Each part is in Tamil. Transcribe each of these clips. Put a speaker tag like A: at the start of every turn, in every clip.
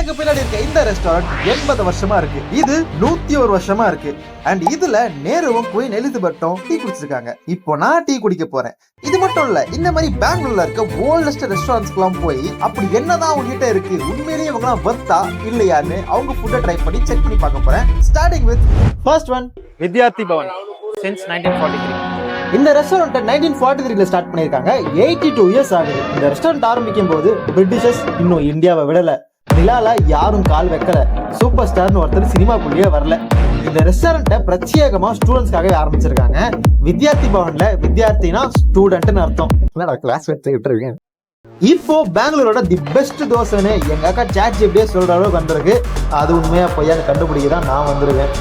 A: எங்க பின்னாடி இருக்க இந்த ரெஸ்டாரண்ட் 80 வருஷமா இருக்கு. இது 101 வருஷமா இருக்கு. அண்ட் இதுல நேருவும் குயின் எலிசபெத்தும் டீ குடிச்சிருக்காங்க. இப்போ நான் டீ குடிக்க போறேன். இது மட்டும் இல்ல, இந்த மாதிரி பெங்களூர்ல இருக்க ஓல்டஸ்ட் ரெஸ்டாரண்ட்ஸ்க்குலாம் போய் அப்படி என்னதான் உங்ககிட்ட இருக்கு, உண்மையிலேயே இவங்கலாம் வர்த்தா இல்லையான்னு அவங்க ஃபுட்டை ட்ரை பண்ணி செக் பண்ணி பார்க்க போறேன். Starting with first one,
B: Vidyarthi Bhavan since 1943.
A: இந்த ரெஸ்டாரண்ட் 1943ல ஸ்டார்ட் பண்ணிருக்காங்க. 82 இயர்ஸ் ஆகுது. இந்த ரெஸ்டாரண்ட் ஆரம்பிக்கும் போது பிரிட்டிஷர்ஸ் இன்னும் இந்தியாவை விடல, நிலால யாரும் கால் வைக்கல, சூப்பர் ஸ்டார்னு ஒருத்தர் சினிமாக்குள்ளேயே வரல. இந்த ரெஸ்டாரண்ட்டை பிரத்யேகமா ஸ்டூடெண்ட்ஸ்க்காகவே ஆரம்பிச்சிருக்காங்க. வித்யார்த்தி பவன்ல வித்யார்த்தினா ஸ்டூடெண்ட்னு அர்த்தம். இப்போ பெங்களூரோட தி பெஸ்ட் தோசைன்னு எங்க அக்கா சாட்சி எப்படியே சொல்ற அளவுக்கு வந்திருக்கு. அது உண்மையா பொய்யான்னு கண்டுபிடிக்க தான் நான் வந்திருக்கேன்.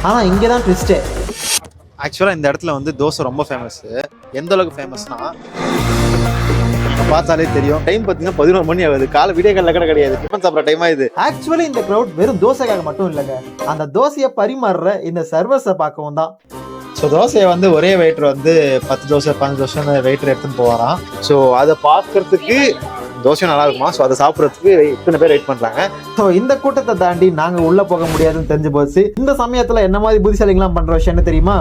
A: ஆனா இங்கதான் ட்விஸ்டே.
B: ஆக்சுவலாக இந்த இடத்துல வந்து தோசை ரொம்ப ஃபேமஸ். எந்த அளவுக்கு ஃபேமஸ்னா பார்த்தாலே தெரியும். டைம் பார்த்தீங்கன்னா 11 மணி ஆகுது. காலை விடிய காலில் கூட கிடையாது, டிஃபன் சாப்பிட்ற டைம் ஆகுது.
A: ஆக்சுவலி இந்த க்ரௌட் வெறும் தோசைக்காக மட்டும் இல்லைங்க, அந்த தோசையை பரிமாறுற இந்த சர்வர்ஸை பார்க்கவும் தான்.
B: ஸோ தோசையை வந்து ஒரே வெயிட்டர் வந்து 10 தோசை 15 தோசைன்னு வெயிட்டர் எடுத்துன்னு போவாராம். ஸோ அதை பார்க்கறதுக்கு தோசையும் நல்லா இருக்குமா, ஸோ அதை சாப்பிட்றதுக்கு இத்தனை பேர் வெயிட் பண்ணுறாங்க.
A: ஸோ இந்த கூட்டத்தை தாண்டி நாங்கள் உள்ள போக முடியாதுன்னு தெரிஞ்சு போச்சு. இந்த சமயத்தில் என்ன மாதிரி புத்திசாலிங்களாம் பண்ற விஷயம் என்ன தெரியுமா?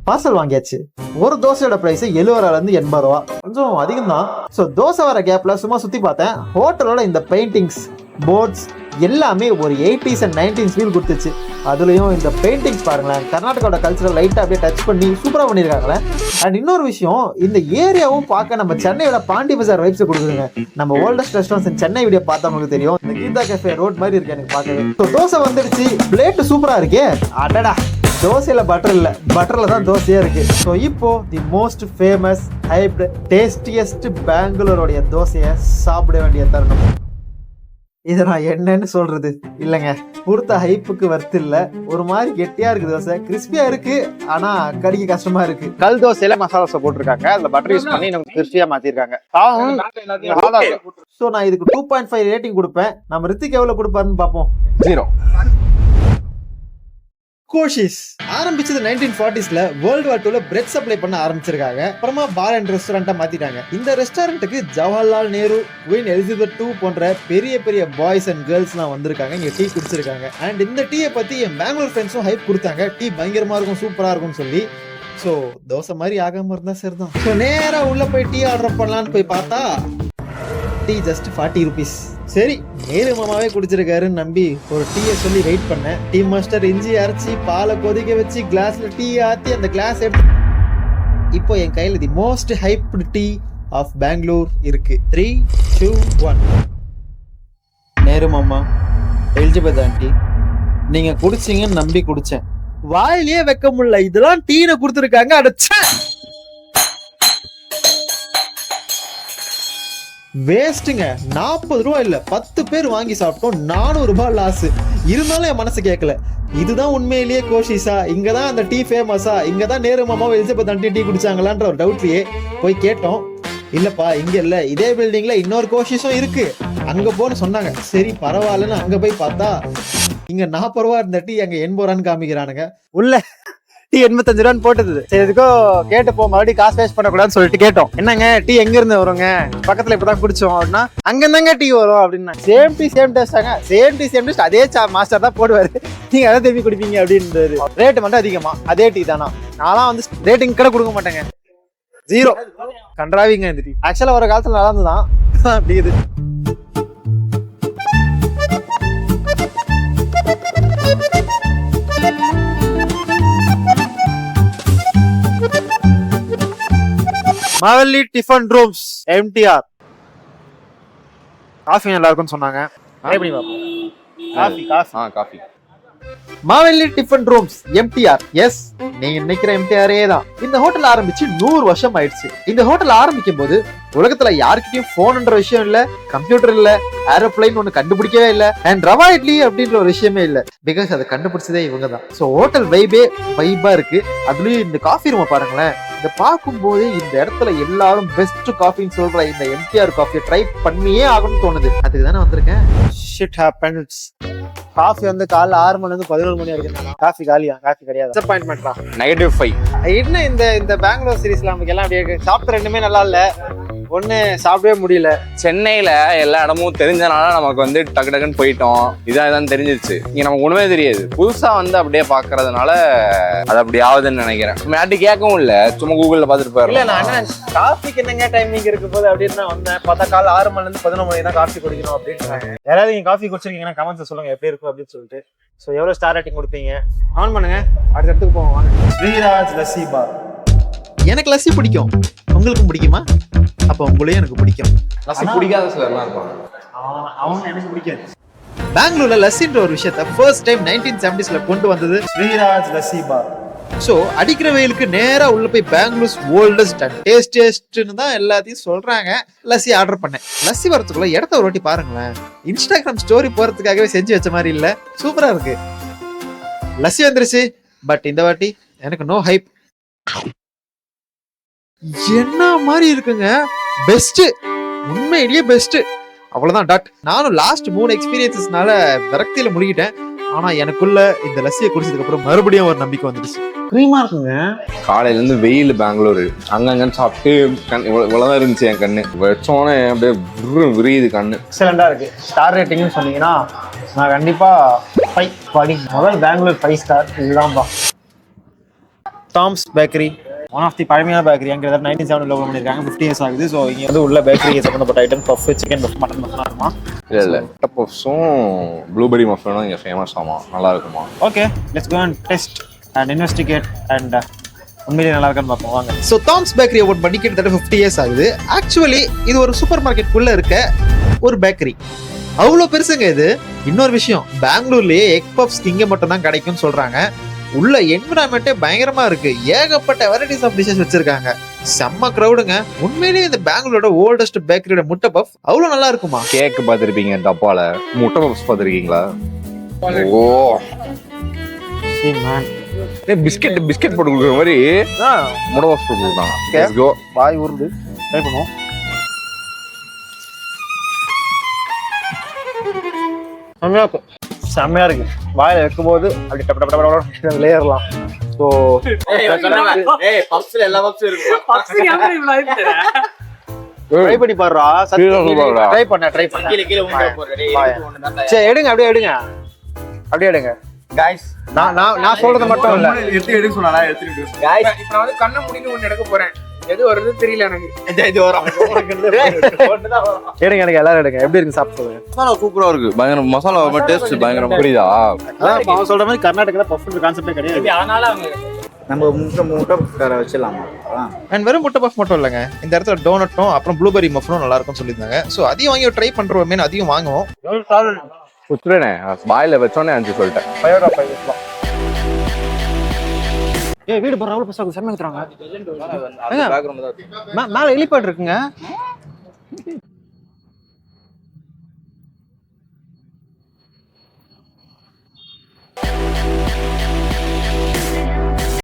A: பார்சல் வாங்கியாச்சு. ஒரு தோசையோட பிரைஸ் 70 ரூபாயிலிருந்து 80 ரூபா, கொஞ்சம் அதிகம் தான். ஸோ தோசை வர கேப்ல சும்மா சுத்தி பார்த்தேன். ஹோட்டலோட இந்த பெயிண்டிங்ஸ், போர்ட்ஸ் எல்லாமே ஒரு 80s and 90s ஃபீல் கொடுத்துச்சு. அதுலயும் இந்த பெயிண்டிங்ஸ் பாருங்களேன், கர்நாடகாவோட கல்ச்சரை லைட்டா அப்படியே டச் பண்ணி சூப்பரா பண்ணிருக்காங்களே. அண்ட் இன்னொரு விஷயம், இந்த ஏரியாவும் பார்க்க நம்ம சென்னையோட பாண்டி பஜார் வைப்ஸ் கொடுக்குதுங்க. நம்ம ஓல்டஸ்ட் ரெஸ்டாரண்ட்ஸ் சென்னை வீடியோ பார்த்தவங்களுக்கு தெரியும். இந்த கீதா கேஃபே ரோட் மாதிரி இருக்கு எனக்கு பார்க்கவே. ஸோ தோசை வந்துடுச்சு. பிளேட் சூப்பரா இருக்கே. அடடா, தோசையில பட்டர் இல்ல, பட்டர்ல தான் தோசையா இருக்கு. ஸோ இப்போ the most famous hyped tastiest பெங்களூரோடைய தோசையை சாப்பிட வேண்டிய தருணம். இதை நான் என்னன்னு சொல்றது இல்லைங்க, கொடுத்த ஹைப்புக்கு வர்த்து இல்ல. ஒரு மாதிரி கெட்டியா இருக்கு தோசை, கிறிஸ்பியா இருக்கு, ஆனா கடிக்க கஷ்டமா இருக்கு.
B: கல் தோசையில மசாலா தோசை போட்டிருக்காங்க, அதுல பட்டர் யூஸ் பண்ணி நமக்கு கிறிஸ்பியா மாத்திருக்காங்க.
A: ஸோ நான் இதுக்கு 2.5 ரேட்டிங் கொடுப்பேன். நம்ம ரித்திக் எவ்வளவு கொடுப்பாருன்னு பார்ப்போம்.
B: 0.
A: கோஷிஸ் ஆரம்பிச்சது 1940ஸ்ல வேர்ல்டு வார் 2ல பிரெட் சப்ளை பண்ண ஆரம்பிச்சிருக்காங்க. அப்புறமா பார் அண்ட் ரெஸ்டாரண்டா மாத்திட்டாங்க. இந்த ரெஸ்டாரண்ட்டுக்கு Jawaharlal Nehru, Queen Elizabeth II போன்ற பெரிய பெரிய பாய்ஸ் அண்ட் கேர்ள்ஸ்லாம் வந்திருக்காங்க, இங்க டீ குடிச்சிருக்காங்க. அண்ட் இந்த டீயை பத்தி என் பெங்களூர் ஃப்ரெண்ட்ஸும் ஹைப் கொடுத்தாங்க. டீ பயங்கரமா இருக்கும், சூப்பரா இருக்கும்னு சொல்லி. ஸோ தோசை மாதிரி ஆகாம இருந்தா சரிதான். ஸோ நேரா உள்ள போய் டீ ஆர்டர் பண்ணலான்னு போய் பார்த்தா டீ ஜஸ்ட் 40 rupees. சரி, நேரு மாமாவே குடிச்சிருக்காருன்னு நம்பி ஒரு டீயை சொல்லி வெயிட் பண்ணேன். டீ மாஸ்டர் இஞ்சி அரைச்சி பாலை கொதிக்க வச்சு கிளாஸ்ல டீ ஆத்தி அந்த கிளாஸ் எடுத்து இப்போ என் கையில் the most hyped tea of Bangalore இருக்கு. 3, 2, 1. நேரு மாமா, எலிஜபெத் ஆண்டி, நீங்க குடிச்சீங்கன்னு நம்பி குடிச்சேன். வாயிலேயே வைக்க முடியல, இதெல்லாம் டீனை கொடுத்துருக்காங்க. அடைச்ச வேஸ்ட்டுங்க. 40 ரூபா இல்ல, 10 பேர் வாங்கி சாப்பிட்டோம், 400 ரூபாய் லாஸ். இருந்தாலும் என் மனசு கேட்கல. இதுதான் உண்மையிலேயே கோஷிஸா? இங்கதான் அந்த டீ ஃபேமஸா? இங்கதான் நேரு மாமாவும் எலிசபெத் ஆண்டி டீ குடிச்சாங்களான்ற ஒரு டவுட்லயே போய் கேட்டோம். இல்லப்பா, இங்க இல்ல, இதே பில்டிங்ல இன்னொரு கோஷிஸும் இருக்கு, அங்க போன்னு சொன்னாங்க. சரி பரவாயில்லன்னு அங்க போய் பார்த்தா இங்க 40 ரூபா இருந்த டீ அங்க 80 ரூபான்னு காமிக்கிறானுங்க.
B: உள்ள டீ 85 ரூபான்னு போட்டது. சரி, எதுக்கோ கேட்டு போ, மறுபடியும் காசு வேஸ்ட் பண்ணக்கூடாதுன்னு சொல்லிட்டு கேட்டோம். என்னங்க டீ எங்க இருந்து வருங்க, பக்கத்துல இப்பதான் குடிச்சோம் அப்படின்னா, அங்க இருந்தாங்க டீ வரும் அப்படின்னா. சேம் டீ சேம் டேஸ்டாங்க. சேம் டீ சேம் டேஸ்ட், அதே மாஸ்டர் தான் போடுவாரு, நீங்க அதை திரும்பி குடிப்பீங்க அப்படின்றது. ரேட்டு மட்டும் அதிகமா, அதே டீ தானா? நான்லாம் வந்து ரேட்டிங் கூட கொடுக்க மாட்டேங்க, 0. கன்றாவிங்க இந்த டீ. ஆக்சுவலா ஒரு காலத்துல நல்லா இருந்துதான் அப்படி இது. Mavalli tiffin rooms MTR. Coffee நல்லா இருக்கும்னு சொன்னாங்க. Coffee
A: Mavalli tiffin rooms MTR. Yes, நீங்க நினைக்கிற MTR தான். இந்த ஹோட்டல் ஆரம்பிச்சு 100 வருஷம் ஆயிடுச்சு. இந்த ஹோட்டல் ஆரம்பிக்கும் போது உலகத்துல யாருக்கிட்டையும் போன்ன்ற விஷயம் இல்ல, கம்ப்யூட்டர் இல்ல, ஏரோப்ளைன் ஒண்ணு கண்டுபிடிக்கவே இல்ல, அண்ட் ரவா இட்லி அப்படின்ற ஒரு விஷயமே இல்ல. பிகாஸ் அதை கண்டுபிடிச்சதே இவங்க தான். ஸோ ஹோட்டல் வைபா இருக்கு. அதுலயும் இந்த காஃபி ரூம் பாருங்களேன். இதை பார்க்கும் போது இந்த இடத்துல எல்லாரும் பெஸ்ட் காஃபின்னு சொல்ற இந்த MTR காஃபியை ட்ரை பண்ணியே ஆகணும்னு தோணுது. அதுக்கு தானே வந்திருக்கேன்.
B: Shit happens. காஃபி வந்து காலைல 6 மணில இருந்து 11 மணி வரைக்கும் காஃபி காலியா? காஃபி கிடையாது. டிசப்பாயின்மெண்ட் தான். -5. என்ன இந்த பெங்களூர் சீரிஸ்ல நமக்கு எல்லாம் அப்படியே சாப்பிட்டு ரெண்டுமே நல்லா இல்ல. ஒண்ணு சாப்பிடவே முடியல.
C: சென்னையில எல்லா இடமும் தெரிஞ்சனால நமக்கு வந்து டக்கு டக்குன்னு போயிட்டோம். இதான் தெரிஞ்சிருச்சு. இங்க நமக்கு ஒண்ணுமே தெரியாது. புதுசா வந்து அப்படியே பாக்குறதுனால அது அப்படி ஆகுதுன்னு நினைக்கிறேன். மேட்டு கேட்கவும் இல்ல, சும்மா கூகுள்ல பாத்துட்டு
B: இல்ல
C: போயிடலாம்.
B: நான் என்ன காஃபிக்கு என்னங்க டைமிங் இருக்கு போது அப்படின்னு தான் வந்தேன். பார்த்தா காலை 6 மணில இருந்து 11 மணி தான் காஃபி குடிக்கணும் அப்படின்றாங்க. யாராவது நீங்க காஃபி குடிச்சிருக்கீங்கன்னா கமெண்ட்ஸ் சொல்லுங்க எப்படி இருக்கும் அப்படின்னு சொல்லிட்டு. ஸோ எவ்வளவு ஸ்டார் ரேட்டிங் கொடுப்பீங்க? ஆன் பண்ணுங்க, அடுத்த இடத்துக்கு போவோம் வாங்க. ஸ்ரீராஜ் லஸ்ஸி பார்.
A: எனக்கு லஸ்ஸி பிடிக்கும், உங்களுக்கும் பிடிக்குமா? அப்போ உங்களையும் எனக்கு பிடிக்கும்.
C: லஸ்ஸி பிடிக்காத சிலர்லாம் இருப்பாங்க.
B: அவங்க எனக்கு பிடிக்காது.
A: பெங்களூர்ல லஸ்ஸின்ற ஒரு விஷயத்த ஃபர்ஸ்ட் டைம் 1970s கொண்டு வந்தது
B: ஸ்ரீராஜ் லஸ்ஸி பார்.
A: ஸோ அடிக்கிற வெயிலுக்கு நேரா உள்ள போய் பெங்களூர்ஸ் ஓல்டஸ்ட் அண்ட் டேஸ்டியஸ்ட்னு தான் எல்லாத்தையும் சொல்றாங்க. லஸ்ஸி ஆர்டர் பண்ணேன். லஸ்ஸி வரதுக்குள்ள இடத்த ஒரு வாட்டி பாருங்களேன். இன்ஸ்டாகிராம் ஸ்டோரி போறதுக்காகவே செஞ்சு வச்ச மாதிரி இல்ல, சூப்பரா இருக்கு. லஸ்ஸி வந்துருச்சு, பட் இந்த வாட்டி எனக்கு நோ ஹைப். என்ன மாதிரி இருக்குங்க, பெஸ்ட், உண்மையிலேயே பெஸ்ட். அவ்வளவுதான் டாட். நானும் லாஸ்ட் 3 எக்ஸ்பீரியன்சஸ்னால விரக்தியில முழுகிட்டேன். ஆனா எனக்குள்ள இந்த லஸ்ஸியை குடிச்சதுக்கு அப்புறம் மறுபடியும் ஒரு நம்பிக்கை வந்துடுச்சு.
B: க்ரீமா இருக்குங்க.
C: காலையில இருந்து வெயில் பெங்களூரு, அங்கங்கன்னு சாப்பிட்டு இவ்வளவுதான் இருந்துச்சு என் கண்ணு. வச்சோன்னே அப்படியே விரியுது கண்ணு.
B: எக்ஸலண்டா இருக்கு. ஸ்டார் ரேட்டிங்னு சொன்னீங்கன்னா நான் கண்டிப்பா 5 படி. முதல் பெங்களூர் 5 ஸ்டார் இதுதான்ப்பா. Tom's bakery, one of the பழமையான பேக்கரி. அங்கே 1970 ஓபன் பண்ணியிருக்காங்க. 50 இயர்ஸ் ஆகுது. ஸோ இங்கே வந்து உள்ள பேக்கரி சம்மந்தப்பட்ட item puff, chicken puff, mutton பஃப்லாம் இருக்குமா?
C: இல்ல பஃப்ஸும் ப்ளூபெரி மஃபினும் இங்க ஃபேமஸ் ஆமா, நல்லா இருக்குமா.
B: Okay, let's go and test and investigate and உண்மையிலேயே நல்லா இருக்கான்னு பார்ப்போம் வாங்க.
A: ஸோ தாம்ஸ் பேக்கரி ஓபன் பண்ணி கிட்டத்தட்ட 50 இயர்ஸ் ஆகுது. ஆக்சுவலி இது ஒரு சூப்பர் மார்க்கெட்டுக்குள்ள இருக்க ஒரு பேக்கரி. அவ்வளோ பெருசுங்க இது. இன்னொரு விஷயம், பெங்களூர்லயே எக் பஃப்ஸ் இங்க மட்டும் தான் கிடைக்கும்னு சொல்றாங்க. உள்ள என்விரான்மெண்ட்டே பயங்கரமா இருக்கு. ஏகப்பட்ட வெரைட்டிஸ் ஆஃப் டிஷஸ் வச்சிருக்காங்க. செம்ம கிரௌடுங்க. உண்மையிலேயே இந்த பெங்களூரோட ஓல்டஸ்ட் பேக்கரியோட முட்டை பஃப் அவ்வளவு நல்லா இருக்குமா?
C: கேக் பார்த்துருப்பீங்க டப்பால, முட்டை பப்ஸ் பார்த்துருக்கீங்களா? ஓ பிஸ்கெட் போட்டு கொடுக்குற மாதிரி முட்டை பப்ஸ் போட்டு கொடுத்தாங்க.
B: வாய் ஊறுது, ட்ரை பண்ணுவோம். செம்மையா இருக்கும், செம்மையா இருக்கு. வாயில வைக்கும் போது அப்படி டப்ப டப்ப டப்ப லேயர்லாம். ஸோ ட்ரை பண்ணி பாருடா. ட்ரை பண்ண சரி எடுங்க, அப்படியே எடுங்க, அப்படியே எடுங்க.
D: गाइस
B: நான் சொல்றது மட்டும் இல்ல,
D: எடுத்து சொன்னாடா, எடுத்து गाइस இப்போ நான் வந்து கண்ணை மூடிட்டு ஒன்னு எடுக்க போறேன். எது வருது தெரியல எனக்கு. இது வரும்.
B: எடுங்க எடுங்க, எல்லாரும் எடுங்க. எப்படி இருக்கு சாப்பிட்டு சொல்லுங்க.
C: மசாலா சூப்பரா இருக்கு, பயங்கர மசாலா டேஸ்ட் பயங்கரமா. புரியுதா?
B: அதான் அவன் சொல்ற மாதிரி கர்நாடகால பஃப்ன்ற கான்செப்டே கிடையாது.
D: ஆனால அவங்க நம்ம முட்டை வச்சிடலாமா?
A: அண்ட் வெறும் முட்டை பஃப் மட்டும் இல்லைங்க, இந்த இடத்துல டோனட்டும் அப்புறம் ப்ளூபெரி மஃபனும் நல்லா இருக்கும்னு சொல்லியிருந்தாங்க. ஸோ அதையும் வாங்கி ட்ரை பண்றோமே, அதையும் வாங்குவோம்.
C: குத்துறேனே வாயில வச்சோன்னே அஞ்சு சொல்லிட்டேன்.
B: 5 out of 5 இருக்கலாம். ஏய் வீடு போற அவ்வளவு பசங்க செம்ம குத்துறாங்க. மேல எலிபேட் இருக்குங்க.